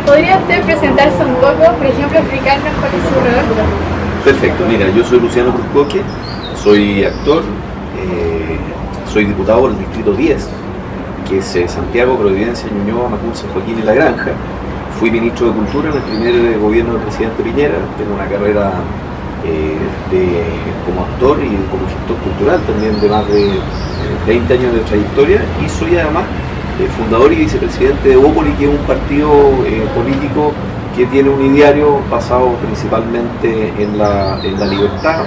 ¿Podría usted presentarse un poco, por ejemplo, explicarnos cuál es su rol? Perfecto, mira, yo soy Luciano Cruzcoque, soy actor, soy diputado por el Distrito 10, que es Santiago, Providencia, Ñuñoa, Macul, San Joaquín y La Granja. Fui ministro de Cultura en el primer gobierno del presidente Piñera, tengo una carrera como actor y como gestor cultural también de más de 20 años de trayectoria, y soy además fundador y vicepresidente de Evópolis, que es un partido político que tiene un ideario basado principalmente en la libertad,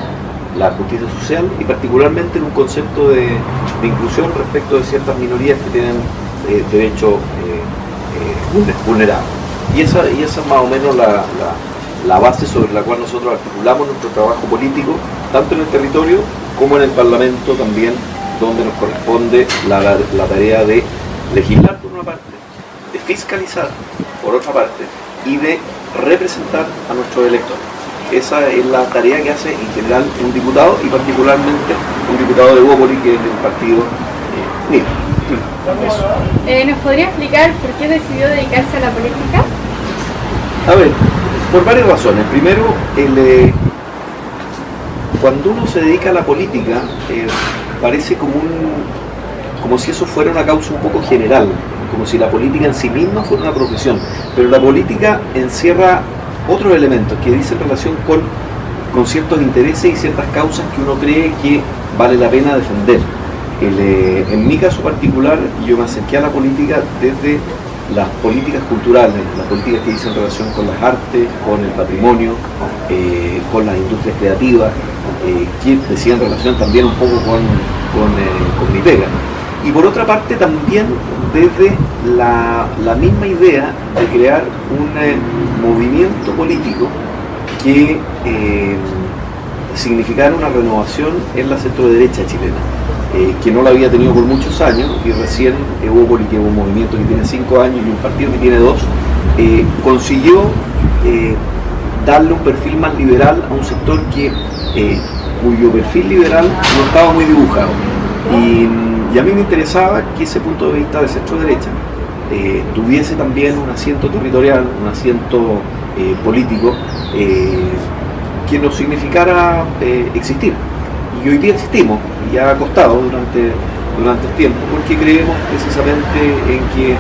la justicia social y particularmente en un concepto de inclusión respecto de ciertas minorías que tienen derechos vulnerados. Y esa es más o menos la base sobre la cual nosotros articulamos nuestro trabajo político, tanto en el territorio como en el Parlamento también, donde nos corresponde la tarea de legislar por una parte, de fiscalizar por otra parte y de representar a nuestros electores. Esa es la tarea que hace en general un diputado y particularmente un diputado de Evópolis, que es del partido mío. ¿Nos podría explicar por qué decidió dedicarse a la política? A ver, por varias razones. Primero, cuando uno se dedica a la política, parece como si eso fuera una causa un poco general, como si la política en sí misma fuera una profesión. Pero la política encierra otros elementos que dicen relación con ciertos intereses y ciertas causas que uno cree que vale la pena defender. En mi caso particular, yo me acerqué a la política desde las políticas culturales, las políticas que dicen relación con las artes, con el patrimonio, con las industrias creativas, que decían relación también un poco con mi pega. Y por otra parte también desde la misma idea de crear un movimiento político que significara una renovación en la centroderecha chilena, que no la había tenido por muchos años, y recién Evópolis, que es un movimiento que tiene 5 años y un partido que tiene 2, consiguió darle un perfil más liberal a un sector cuyo perfil liberal no estaba muy dibujado. Y a mí me interesaba que ese punto de vista de centro-derecha tuviese también un asiento territorial, un asiento político, que nos significara existir. Y hoy día existimos, y ha costado durante el tiempo, porque creemos precisamente en que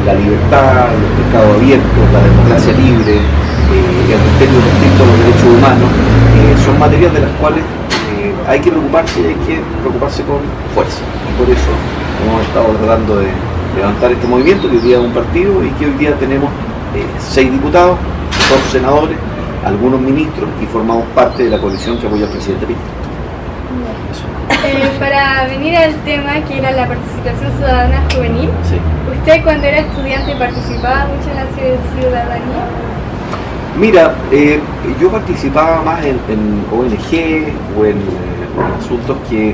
la libertad, los mercados abiertos, la democracia libre, el respeto a los derechos humanos, son materias de las cuales hay que preocuparse, y hay que preocuparse con fuerza. Y por eso hemos estado tratando de levantar este movimiento, que hoy día es un partido y que hoy día tenemos 6 diputados, 2 senadores, algunos ministros, y formamos parte de la coalición que apoya al presidente Piñera. Para venir al tema, que era la participación ciudadana juvenil, Sí. ¿Usted cuando era estudiante participaba mucho en la ciudadanía? Mira, yo participaba más en ONG o en asuntos que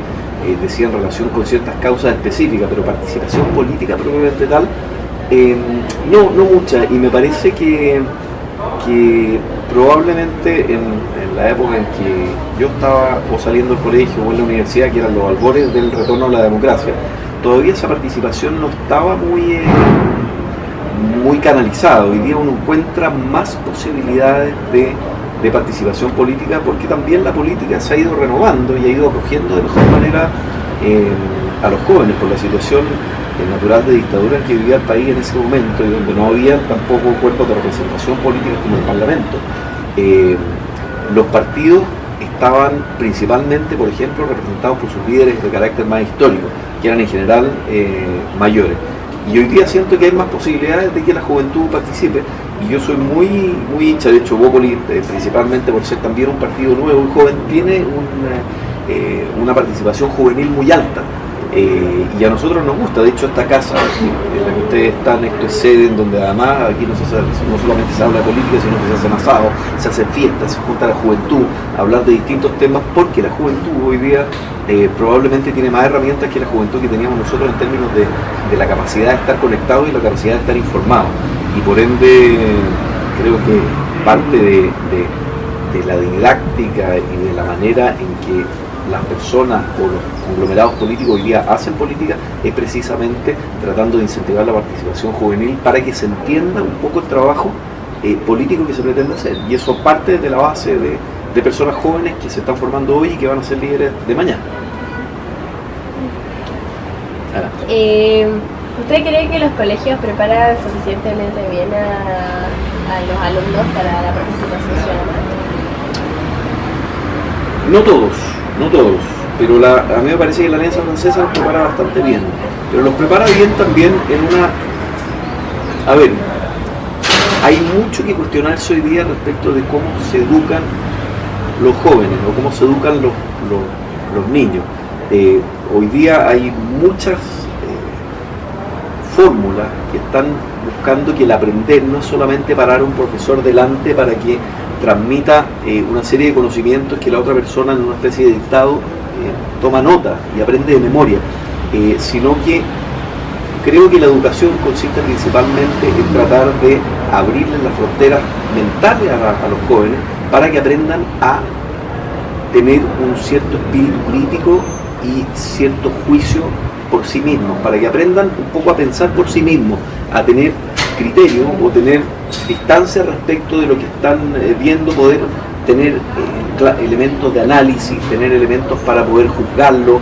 decían relación con ciertas causas específicas, pero participación política propiamente tal, no mucha, y me parece que probablemente en la época en que yo estaba o saliendo del colegio o en la universidad, que eran los albores del retorno a la democracia, todavía esa participación no estaba muy canalizada. Hoy día uno encuentra más posibilidades de participación política, porque también la política se ha ido renovando y ha ido acogiendo de mejor manera a los jóvenes por la situación natural de dictadura en que vivía el país en ese momento, y donde no había tampoco cuerpos de representación política como el Parlamento. Los partidos estaban principalmente, por ejemplo, representados por sus líderes de carácter más histórico, que eran en general mayores. Y hoy día siento que hay más posibilidades de que la juventud participe, y yo soy muy hincha. De hecho, Evópolis, principalmente por ser también un partido nuevo y joven, tiene una participación juvenil muy alta. Y a nosotros nos gusta. De hecho, esta casa en la que ustedes están, esto es sede en donde además aquí no solamente se habla de política, sino que se hacen asados, se hacen fiestas, se junta la juventud a hablar de distintos temas, porque la juventud hoy día probablemente tiene más herramientas que la juventud que teníamos nosotros en términos de la capacidad de estar conectados y la capacidad de estar informados. Y por ende creo que parte de la didáctica y de la manera en que las personas o los conglomerados políticos hoy día hacen política es precisamente tratando de incentivar la participación juvenil para que se entienda un poco el trabajo político que se pretende hacer. Y eso parte de la base de personas jóvenes que se están formando hoy y que van a ser líderes de mañana. ¿Usted cree que los colegios preparan suficientemente bien a los alumnos para la participación ciudadana? No todos, pero a mí me parece que la Alianza Francesa los prepara bastante bien, pero los prepara bien también en una... A ver, hay mucho que cuestionarse hoy día respecto de cómo se educan los jóvenes o cómo se educan los niños. Hoy día hay muchas fórmulas que están buscando que el aprender no es solamente parar a un profesor delante para que transmita una serie de conocimientos que la otra persona en una especie de dictado toma nota y aprende de memoria, sino que creo que la educación consiste principalmente en tratar de abrirles las fronteras mentales a los jóvenes para que aprendan a tener un cierto espíritu crítico y cierto juicio por sí mismos, para que aprendan un poco a pensar por sí mismos, a tener criterio o tener distancia respecto de lo que están viendo, poder tener elementos de análisis, tener elementos para poder juzgarlo,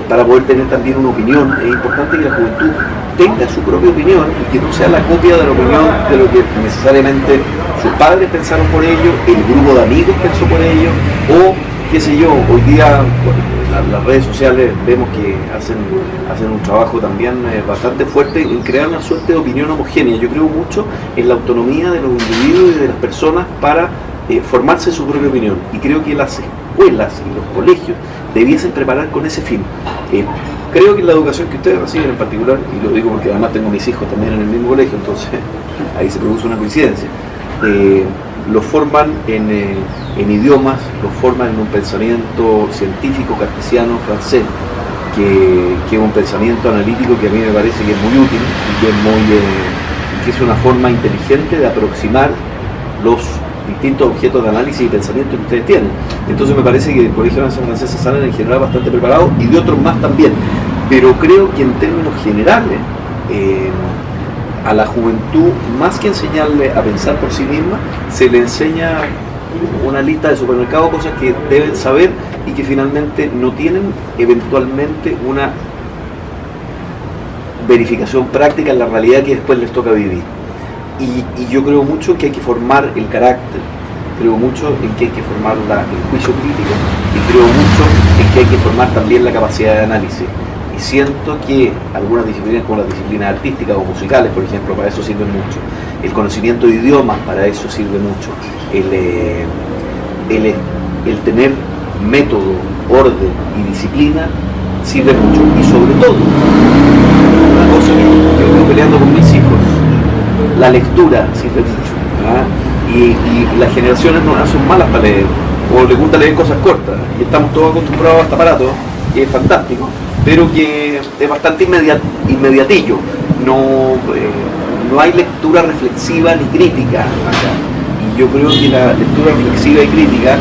para poder tener también una opinión. Es importante que la juventud tenga su propia opinión y que no sea la copia de la opinión de lo que necesariamente sus padres pensaron por ello, el grupo de amigos pensó por ello, o qué sé yo, hoy día las redes sociales vemos que hacen un trabajo también bastante fuerte en crear una suerte de opinión homogénea. Yo creo mucho en la autonomía de los individuos y de las personas para formarse su propia opinión, y creo que las escuelas y los colegios debiesen preparar con ese fin. Creo que la educación que ustedes reciben en particular, y lo digo porque además tengo mis hijos también en el mismo colegio, entonces ahí se produce una coincidencia, los forman en idiomas, los forman en un pensamiento científico cartesiano francés, que es un pensamiento analítico que a mí me parece que es muy útil y que es una forma inteligente de aproximar los distintos objetos de análisis y pensamiento que ustedes tienen. Entonces me parece que el Colegio de la Nación Francesa salen en general bastante preparados, y de otros más también, pero creo que en términos generales a la juventud, más que enseñarle a pensar por sí misma, se le enseña una lista de supermercados, cosas que deben saber y que finalmente no tienen eventualmente una verificación práctica en la realidad que después les toca vivir. Y yo creo mucho que hay que formar el carácter, creo mucho en que hay que formar el juicio crítico, y creo mucho en que hay que formar también la capacidad de análisis. Y siento que algunas disciplinas, como las disciplinas artísticas o musicales, por ejemplo, para eso sirven mucho. El conocimiento de idiomas para eso sirve mucho. El tener método, orden y disciplina sirve mucho. Y sobre todo, una cosa que yo vengo peleando con mis hijos, la lectura sirve mucho. Y las generaciones no son malas para leer, o les gusta leer cosas cortas, y estamos todos acostumbrados a este aparato, que es fantástico, pero que es bastante inmediatillo. No hay lectura reflexiva ni crítica acá. Y yo creo que la lectura reflexiva y crítica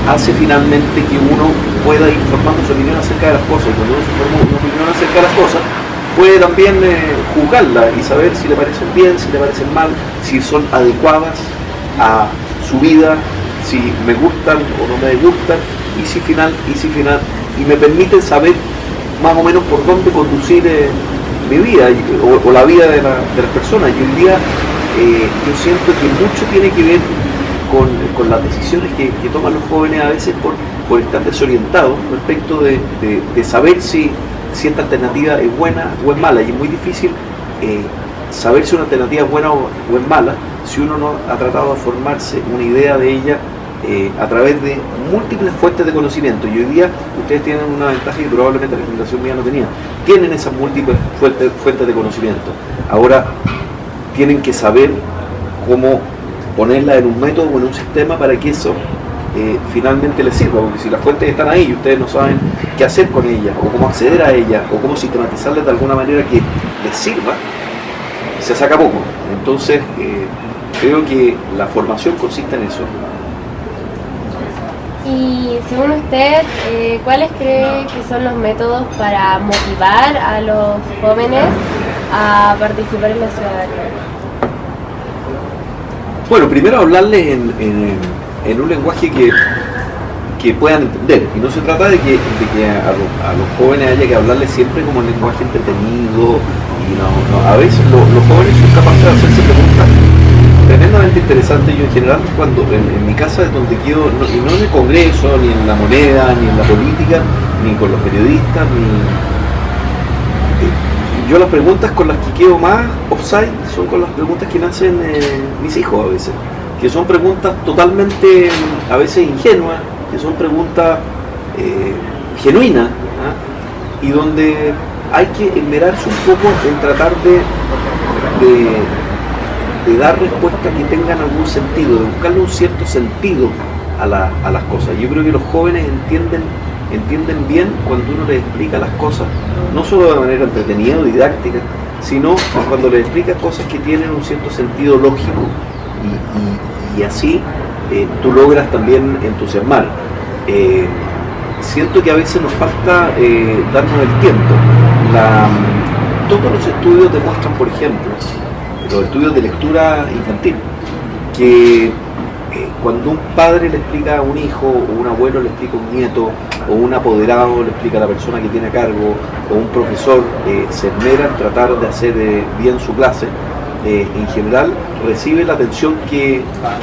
hace finalmente que uno pueda ir formando su opinión acerca de las cosas, y cuando uno se forma una opinión acerca de las cosas, puede también juzgarla y saber si le parecen bien, si le parecen mal, si son adecuadas a su vida, si me gustan o no me gustan, y me permiten saber más o menos por dónde conducir mi vida o la vida de las personas. Y hoy día yo siento que mucho tiene que ver con las decisiones que toman los jóvenes a veces por estar desorientados respecto de saber si esta alternativa es buena o es mala. Y es muy difícil saber si una alternativa es buena o es mala si uno no ha tratado de formarse una idea de ella a través de múltiples fuentes de conocimiento. Y hoy día ustedes tienen una ventaja que probablemente la generación mía no tenía. Tienen esas múltiples fuentes de conocimiento. Ahora tienen que saber cómo ponerla en un método o en un sistema para que eso finalmente les sirva, porque si las fuentes están ahí y ustedes no saben qué hacer con ellas, o cómo acceder a ellas, o cómo sistematizarlas de alguna manera que les sirva, se saca poco. Entonces creo que la formación consiste en eso. Y según usted, ¿cuáles cree que son los métodos para motivar a los jóvenes a participar en la ciudadanía? Bueno, primero hablarles en un lenguaje que puedan entender. Y no se trata de que a los jóvenes haya que hablarles siempre como en lenguaje entretenido. Y a veces los jóvenes son capaces de hacerse preguntas tremendamente interesantes. Yo en general, cuando en mi casa es donde quedo, y no en el Congreso, ni en la moneda, ni en la política, ni con los periodistas, yo las preguntas con las que quedo más offside son con las preguntas que me hacen mis hijos a veces, que son preguntas totalmente a veces ingenuas, que son preguntas genuinas, ¿eh? Y donde hay que esmerarse un poco en tratar de dar respuestas que tengan algún sentido, de buscarle un cierto sentido a las cosas. Yo creo que los jóvenes entienden bien cuando uno les explica las cosas, no solo de manera entretenida o didáctica, sino cuando les explica cosas que tienen un cierto sentido lógico y así tú logras también entusiasmar. Siento que a veces nos falta darnos el tiempo. Todos los estudios demuestran, por ejemplo, los estudios de lectura infantil, que cuando un padre le explica a un hijo, o un abuelo le explica a un nieto, o un apoderado le explica a la persona que tiene a cargo, o un profesor se esmera en tratar de hacer bien su clase, en general recibe la atención que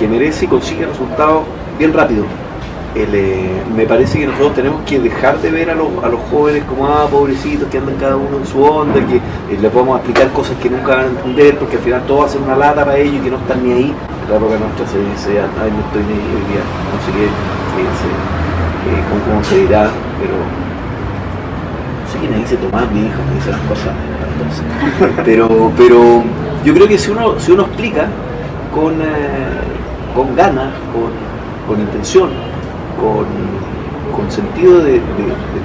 merece y consigue resultados bien rápido. Me parece que nosotros tenemos que dejar de ver a los jóvenes como pobrecitos que andan cada uno en su onda, que les podemos explicar cosas que nunca van a entender porque al final todo va a ser una lata para ellos y que no están ni ahí. En la época nuestra se dice, ay, no estoy ni hoy día, no sé qué, cómo se dirá, pero no sé quién me dice Tomás, mi hijo, que dice las cosas espantosas. pero yo creo que si uno explica con ganas, con intención, con sentido de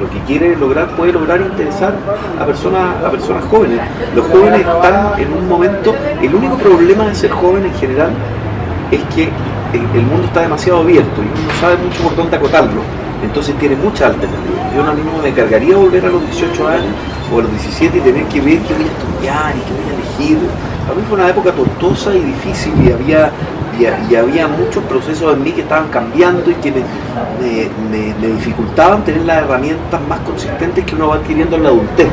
lo que quiere lograr, puede lograr interesar a personas jóvenes. Los jóvenes están en un momento, el único problema de ser joven en general es que el mundo está demasiado abierto y uno no sabe mucho por dónde acotarlo, entonces tiene muchas alternativas. Yo ahora mismo me cargaría volver a los 18 años o a los 17 y tener que ver qué voy a estudiar y qué voy a elegir. A mí fue una época tortuosa y difícil y había muchos procesos en mí que estaban cambiando y que me dificultaban tener las herramientas más consistentes que uno va adquiriendo en la adultez.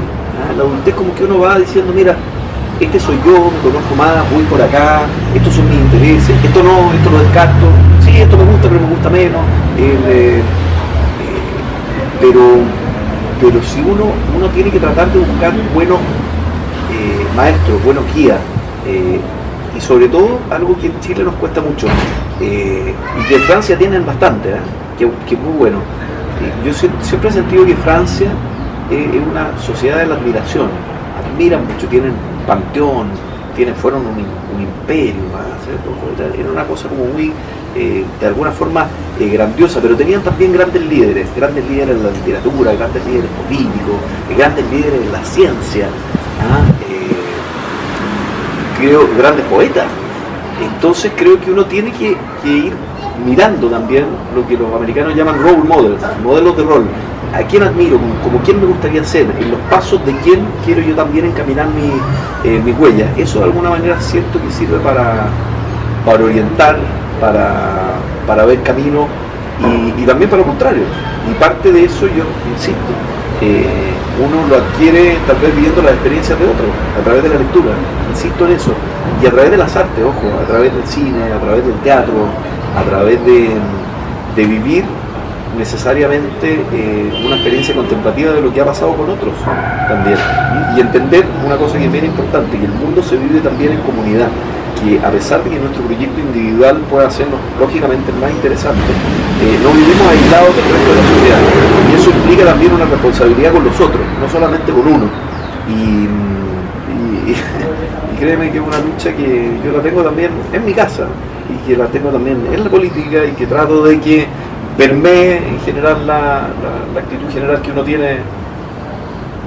En la adultez como que uno va diciendo, mira, este soy yo, me conozco más, voy por acá, estos son mis intereses, esto lo descarto, sí, esto me gusta pero me gusta menos. Pero si uno tiene que tratar de buscar buenos maestros, buenos guías, y sobre todo algo que en Chile nos cuesta mucho y que en Francia tienen bastante, que es muy bueno. Yo siempre he sentido que Francia es una sociedad de la admiración, admiran mucho, tienen panteón, fueron un imperio, era una cosa como muy de alguna forma grandiosa, pero tenían también grandes líderes en la literatura, grandes líderes políticos, grandes líderes en la ciencia, creo, grandes poetas. Entonces creo que uno tiene que ir mirando también lo que los americanos llaman role models, modelos de rol. ¿A quién admiro? Como quién me gustaría ser, en los pasos de quién quiero yo también encaminar mis huellas. Eso de alguna manera siento que sirve para orientar, para ver camino y también para lo contrario. Y parte de eso, yo insisto, uno lo adquiere tal vez viviendo las experiencias de otros, a través de la lectura, insisto en eso, y a través de las artes, ojo, a través del cine, a través del teatro, a través de vivir necesariamente una experiencia contemplativa de lo que ha pasado con otros también, y entender una cosa que es bien importante, que el mundo se vive también en comunidad, que a pesar de que nuestro proyecto individual pueda hacernos lógicamente más interesante, no vivimos aislados del resto de la sociedad, y eso implica también una responsabilidad con los otros, no solamente con uno, y créeme que es una lucha que yo la tengo también en mi casa, y que la tengo también en la política, y que trato de que permee en general la actitud general que uno tiene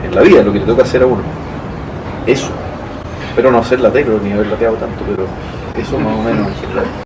en la vida, lo que le toca hacer a uno. Eso. Espero no hacer latero ni haber lateado tanto, pero eso más o menos en general.